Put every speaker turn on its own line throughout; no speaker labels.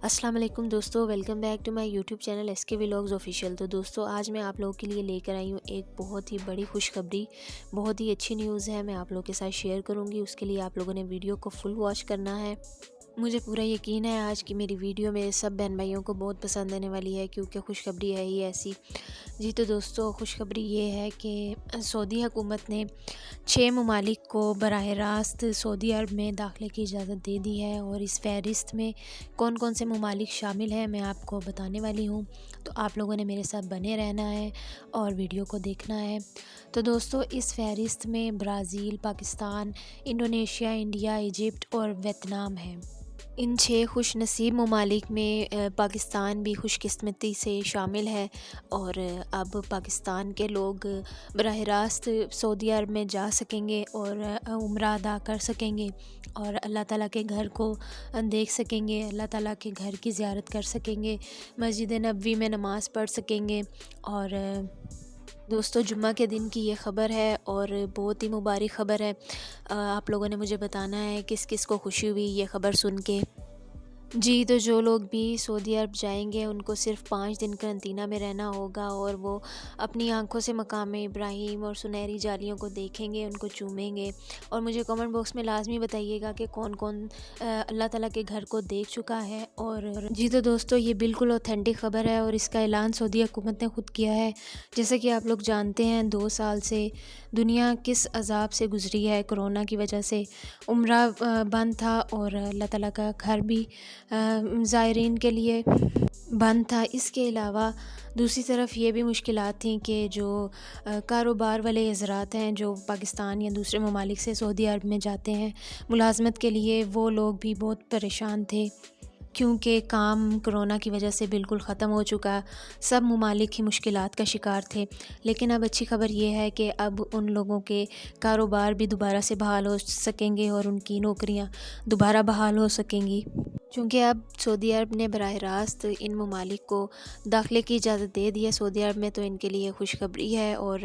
السلام علیکم دوستو، welcome back to my YouTube channel S K vlogs official. تو دوستو آج میں آپ لوگوں کے لیے لے کر آئی ہوں ایک بہت ہی بڑی خوشخبری، بہت ہی اچھی نیوز ہے۔ میں آپ لوگوں کے ساتھ شیئر کروں گی، اس کے لیے آپ لوگوں نے ویڈیو کو فل واچ کرنا ہے۔ مجھے پورا یقین ہے آج کی میری ویڈیو میرے سب بہن بھائیوں کو بہت پسند آنے والی ہے، کیونکہ خوشخبری ہے ہی ایسی۔ جی تو دوستو خوشخبری یہ ہے کہ سعودی حکومت نے 6 ممالک کو براہ راست سعودی عرب میں داخلے کی اجازت دے دی ہے، اور اس فہرست میں کون کون سے ممالک شامل ہیں میں آپ کو بتانے والی ہوں۔ تو آپ لوگوں نے میرے ساتھ بنے رہنا ہے اور ویڈیو کو دیکھنا ہے۔ تو دوستو اس فہرست میں Brazil, Pakistan, Indonesia, India, Egypt اور ویتنام ہیں۔ ان 6 خوش نصیب ممالک میں پاکستان بھی خوش قسمتی سے شامل ہے، اور اب پاکستان کے لوگ براہ راست سعودی عرب میں جا سکیں گے اور عمرہ ادا کر سکیں گے، اور اللہ تعالیٰ کے گھر کو دیکھ سکیں گے، اللہ تعالیٰ کے گھر کی زیارت کر سکیں گے، مسجد نبوی میں نماز پڑھ سکیں گے۔ اور دوستو جمعہ کے دن کی یہ خبر ہے اور بہت ہی مبارک خبر ہے۔ آپ لوگوں نے مجھے بتانا ہے کس کس کو خوشی ہوئی یہ خبر سن کے۔ جی تو جو لوگ بھی سعودی عرب جائیں گے ان کو صرف 5 دن قرنطینہ میں رہنا ہوگا، اور وہ اپنی آنکھوں سے مقام ابراہیم اور سنہری جالیوں کو دیکھیں گے، ان کو چومیں گے۔ اور مجھے کمنٹ باکس میں لازمی بتائیے گا کہ کون کون اللہ تعالیٰ کے گھر کو دیکھ چکا ہے۔ اور جی تو دوستو یہ بالکل اوتھینٹک خبر ہے، اور اس کا اعلان سعودی حکومت نے خود کیا ہے۔ جیسا کہ آپ لوگ جانتے ہیں 2 سال سے دنیا کس عذاب سے گزری ہے کرونا کی وجہ سے۔ عمرہ بند تھا اور اللہ تعالیٰ کا گھر بھی زائرین کے لیے بند تھا۔ اس کے علاوہ دوسری طرف یہ بھی مشکلات تھیں کہ جو کاروبار والے حضرات ہیں جو پاکستان یا دوسرے ممالک سے سعودی عرب میں جاتے ہیں ملازمت کے لیے، وہ لوگ بھی بہت پریشان تھے، کیونکہ کام کرونا کی وجہ سے بالکل ختم ہو چکا، سب ممالک ہی مشکلات کا شکار تھے۔ لیکن اب اچھی خبر یہ ہے کہ اب ان لوگوں کے کاروبار بھی دوبارہ سے بحال ہو سکیں گے، اور ان کی نوکریاں دوبارہ بحال ہو سکیں گی، چونکہ اب سعودی عرب نے براہ راست ان ممالک کو داخلے کی اجازت دے دی ہے سعودی عرب میں۔ تو ان کے لیے خوشخبری ہے، اور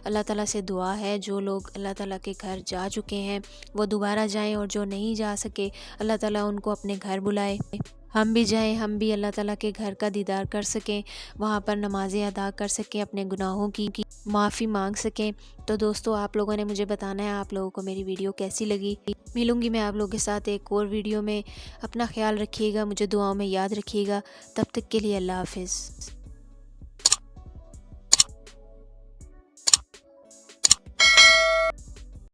اللہ تعالیٰ سے دعا ہے جو لوگ اللہ تعالیٰ کے گھر جا چکے ہیں وہ دوبارہ جائیں، اور جو نہیں جا سکے اللہ تعالیٰ ان کو اپنے گھر بلائے، ہم بھی جائیں، ہم بھی اللہ تعالیٰ کے گھر کا دیدار کر سکیں، وہاں پر نمازیں ادا کر سکیں، اپنے گناہوں کی معافی مانگ سکیں۔ تو دوستو آپ لوگوں نے مجھے بتانا ہے آپ لوگوں کو میری ویڈیو کیسی لگی۔ ملوں گی میں آپ لوگوں کے ساتھ ایک اور ویڈیو میں۔ اپنا خیال رکھیے گا، مجھے دعاؤں میں یاد رکھیے گا۔ تب تک کے لیے اللہ حافظ۔